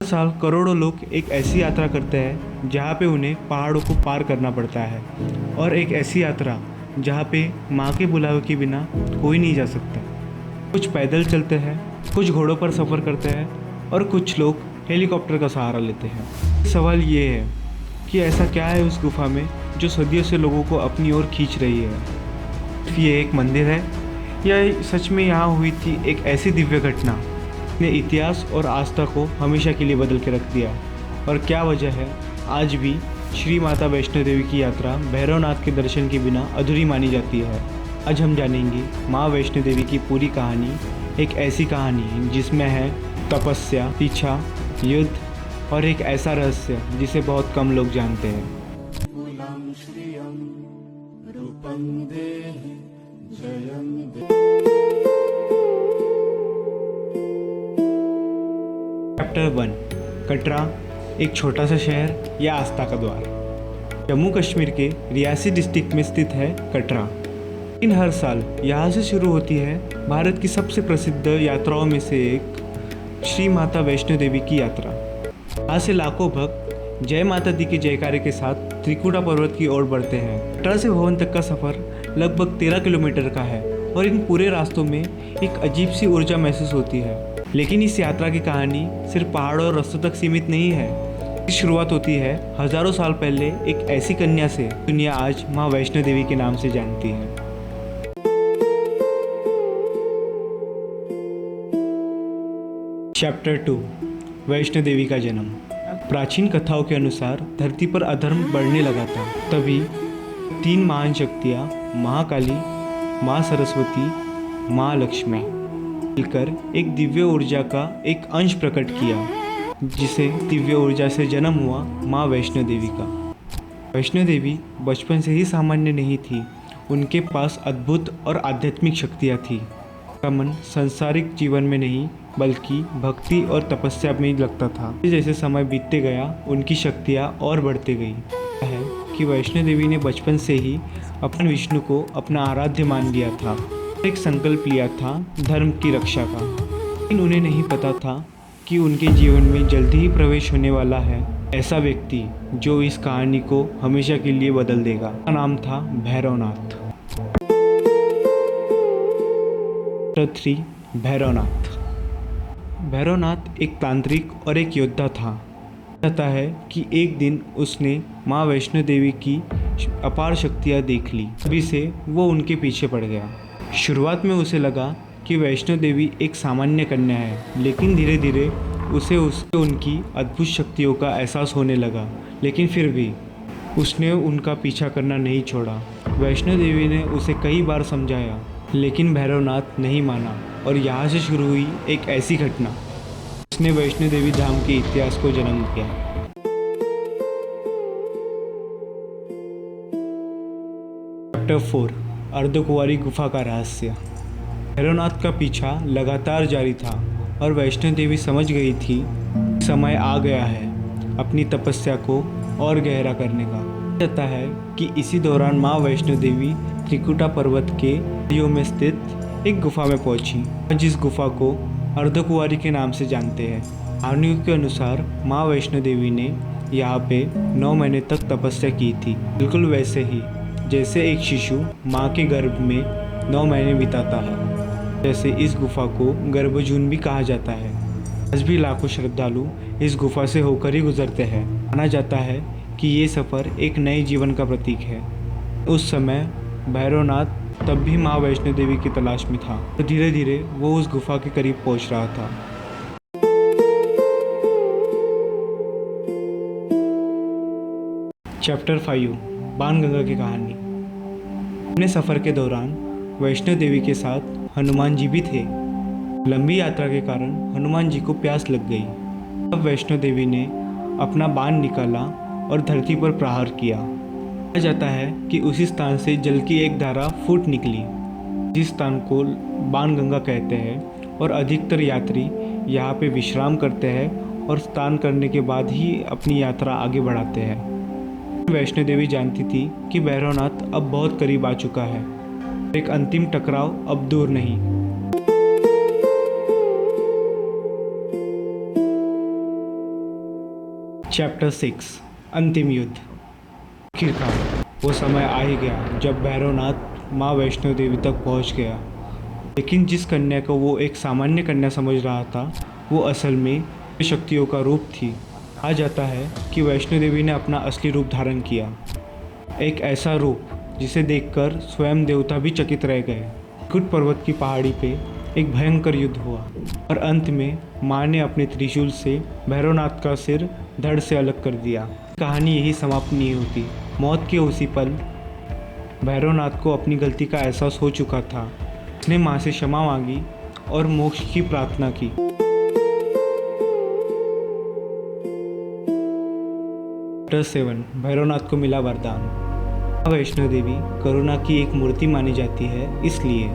हर साल करोड़ों लोग एक ऐसी यात्रा करते हैं जहाँ पे उन्हें पहाड़ों को पार करना पड़ता है, और एक ऐसी यात्रा जहाँ पे माँ के बुलावे के बिना कोई नहीं जा सकता। कुछ पैदल चलते हैं, कुछ घोड़ों पर सफ़र करते हैं और कुछ लोग हेलीकॉप्टर का सहारा लेते हैं। सवाल ये है कि ऐसा क्या है उस गुफा में जो सदियों से लोगों को अपनी ओर खींच रही है। ये एक मंदिर है या सच में यहाँ हुई थी एक ऐसी दिव्य घटना ने इतिहास और आस्था को हमेशा के लिए बदल के रख दिया। और क्या वजह है आज भी श्री माता वैष्णो देवी की यात्रा भैरवनाथ के दर्शन के बिना अधूरी मानी जाती है। आज हम जानेंगे माँ वैष्णो देवी की पूरी कहानी, एक ऐसी कहानी जिसमें है तपस्या, इच्छा, युद्ध और एक ऐसा रहस्य जिसे बहुत कम लोग जानते हैं। चैप्टर 1, कटरा, एक छोटा सा शहर या आस्था का द्वार। जम्मू कश्मीर के रियासी डिस्ट्रिक्ट में स्थित है कटरा। इन हर साल यहाँ से शुरू होती है भारत की सबसे प्रसिद्ध यात्राओं में से एक श्री माता वैष्णो देवी की यात्रा। यहाँ से लाखों भक्त जय माता दी के जयकारे के साथ त्रिकुटा पर्वत की ओर बढ़ते हैं। कटरा से भवन तक का सफ़र लगभग 13 किलोमीटर का है और इन पूरे रास्तों में एक अजीब सी ऊर्जा महसूस होती है। लेकिन इस यात्रा की कहानी सिर्फ पहाड़ों और रास्तों तक सीमित नहीं है। इसकी शुरुआत होती है हजारों साल पहले एक ऐसी कन्या से दुनिया आज माँ वैष्णो देवी के नाम से जानती है। चैप्टर 2, वैष्णो देवी का जन्म। प्राचीन कथाओं के अनुसार धरती पर अधर्म बढ़ने लगा था। तभी 3 महान शक्तियाँ महाकाली, माँ सरस्वती, माँ लक्ष्मी मिलकर एक दिव्य ऊर्जा का एक अंश प्रकट किया, जिसे दिव्य ऊर्जा से जन्म हुआ माँ वैष्णो देवी का। वैष्णो देवी बचपन से ही सामान्य नहीं थी, उनके पास अद्भुत और आध्यात्मिक शक्तियाँ थी। उनका मन सांसारिक जीवन में नहीं बल्कि भक्ति और तपस्या में ही लगता था। जैसे समय बीतते गया उनकी शक्तियाँ और बढ़ते गई। है कि वैष्णो देवी ने बचपन से ही अपन विष्णु को अपना आराध्य मान लिया था, एक संकल्प लिया था धर्म की रक्षा का। लेकिन उन्हें नहीं पता था कि उनके जीवन में जल्दी ही प्रवेश होने वाला है ऐसा व्यक्ति जो इस कहानी को हमेशा के लिए बदल देगा। उसका नाम था भैरवनाथ। 3, भैरवनाथ। भैरवनाथ एक तांत्रिक और एक योद्धा था। कहता है कि एक दिन उसने माँ वैष्णो देवी की अपार शक्तियाँ देख ली, तभी से वो उनके पीछे पड़ गया। शुरुआत में उसे लगा कि वैष्णो देवी एक सामान्य कन्या है, लेकिन धीरे धीरे उसे उनकी अद्भुत शक्तियों का एहसास होने लगा। लेकिन फिर भी उसने उनका पीछा करना नहीं छोड़ा। वैष्णो देवी ने उसे कई बार समझाया, लेकिन भैरवनाथ नहीं माना और यहाँ से शुरू हुई एक ऐसी घटना जिसने वैष्णो देवी धाम के इतिहास को जन्म दिया। चैप्टर 4, अर्धकुंवारी गुफा का रहस्य। भैरवनाथ का पीछा लगातार जारी था और वैष्णो देवी समझ गई थी समय आ गया है अपनी तपस्या को और गहरा करने का। कहता है कि इसी दौरान माँ वैष्णो देवी त्रिकुटा पर्वत के पहाड़ियों में स्थित एक गुफा में पहुंची, जिस गुफा को अर्धकुंवारी के नाम से जानते हैं। कहानियों के अनुसार माँ वैष्णो देवी ने यहाँ पे 9 महीने तक तपस्या की थी, बिल्कुल वैसे ही जैसे एक शिशु माँ के गर्भ में 9 महीने बिताता है। जैसे इस गुफा को गर्भजून भी कहा जाता है। आज भी लाखों श्रद्धालु इस गुफा से होकर ही गुजरते हैं। माना जाता है कि ये सफ़र एक नए जीवन का प्रतीक है। उस समय भैरवनाथ तब भी माँ वैष्णो देवी की तलाश में था, तो धीरे धीरे वो उस गुफा के करीब पहुँच रहा था। चैप्टर 5, बाणगंगा की कहानी। अपने सफ़र के दौरान वैष्णो देवी के साथ हनुमान जी भी थे। लंबी यात्रा के कारण हनुमान जी को प्यास लग गई। तब वैष्णो देवी ने अपना बाण निकाला और धरती पर प्रहार किया। कहा जाता है कि उसी स्थान से जल की एक धारा फूट निकली, जिस स्थान को बाणगंगा कहते हैं, और अधिकतर यात्री यहाँ पे विश्राम करते हैं और स्नान करने के बाद ही अपनी यात्रा आगे बढ़ाते हैं। वैष्णो देवी जानती थी कि भैरवनाथ अब बहुत करीब आ चुका है, एक अंतिम टकराव अब दूर नहीं। चैप्टर 6 अंतिम युद्ध। आखिरकार वो समय आ ही गया जब भैरवनाथ माँ वैष्णो देवी तक पहुँच गया। लेकिन जिस कन्या को वो एक सामान्य कन्या समझ रहा था वो असल में शक्तियों का रूप थी। कहा जाता है कि वैष्णो देवी ने अपना असली रूप धारण किया, एक ऐसा रूप जिसे देखकर स्वयं देवता भी चकित रह गए। कुट पर्वत की पहाड़ी पे एक भयंकर युद्ध हुआ और अंत में माँ ने अपने त्रिशूल से भैरवनाथ का सिर धड़ से अलग कर दिया। कहानी यही समाप्त नहीं होती। मौत के उसी पल भैरवनाथ को अपनी गलती का एहसास हो चुका था। उसने माँ से क्षमा मांगी और मोक्ष की प्रार्थना की। चैप्टर 7 भैरवनाथ को मिला वरदान। वैष्णो देवी करुणा की एक मूर्ति मानी जाती है, इसलिए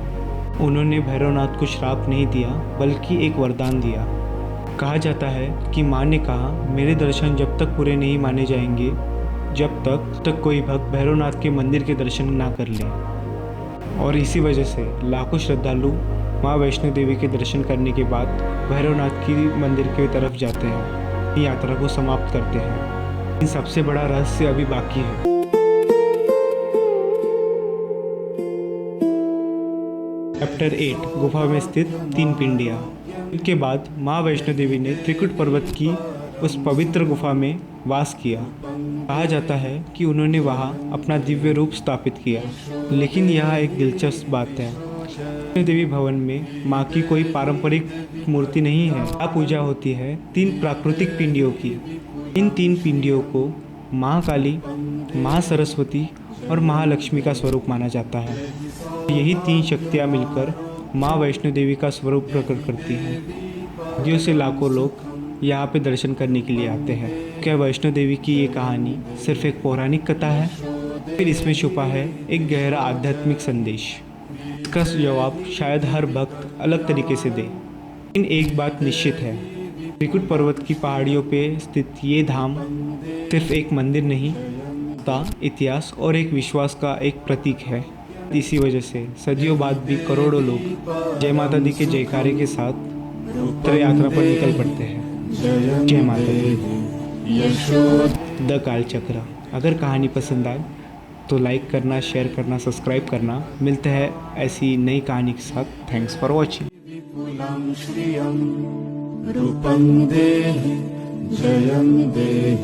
उन्होंने भैरवनाथ को श्राप नहीं दिया बल्कि एक वरदान दिया। कहा जाता है कि माँ ने कहा, मेरे दर्शन जब तक पूरे नहीं माने जाएंगे जब तक कोई भक्त भैरवनाथ के मंदिर के दर्शन ना कर ले। और इसी वजह से लाखों श्रद्धालु माँ वैष्णो देवी के दर्शन करने के बाद भैरवनाथ की मंदिर की तरफ जाते हैं, यात्रा को समाप्त करते हैं। लेकिन सबसे बड़ा रहस्य अभी बाकी है। चैप्टर 8 गुफा में स्थित 3 पिंडियाँ। इसके बाद माँ वैष्णो देवी ने त्रिकुट पर्वत की उस पवित्र गुफा में वास किया। कहा जाता है कि उन्होंने वहाँ अपना दिव्य रूप स्थापित किया। लेकिन यह एक दिलचस्प बात है, वैष्णो देवी भवन में माँ की कोई पारंपरिक मूर्ति नहीं है। यहाँ पूजा होती है 3 प्राकृतिक पिंडियों की। इन 3 पिंडियों को माँ काली, माँ सरस्वती और महालक्ष्मी का स्वरूप माना जाता है। यही 3 शक्तियाँ मिलकर माँ वैष्णो देवी का स्वरूप प्रकट करती हैं। सदियों से लाखों लोग यहाँ पे दर्शन करने के लिए आते हैं। क्या वैष्णो देवी की ये कहानी सिर्फ एक पौराणिक कथा है, फिर इसमें छुपा है एक गहरा आध्यात्मिक संदेश? इसका जवाब शायद हर भक्त अलग तरीके से दे। लेकिन एक बात निश्चित है, त्रिकुट पर्वत की पहाड़ियों पे स्थित ये धाम सिर्फ एक मंदिर नहीं, इतिहास और एक विश्वास का एक प्रतीक है। इसी वजह से सदियों बाद भी करोड़ों लोग जय माता दी के जयकारे के साथ उत्तर यात्रा पर निकल पड़ते हैं। जय माता दी। द कालचक्र। अगर कहानी पसंद आए तो लाइक करना, शेयर करना, सब्सक्राइब करना। मिलते हैं ऐसी नई कहानी के साथ। Thanks for watching. रूपं देहि जयं देहि।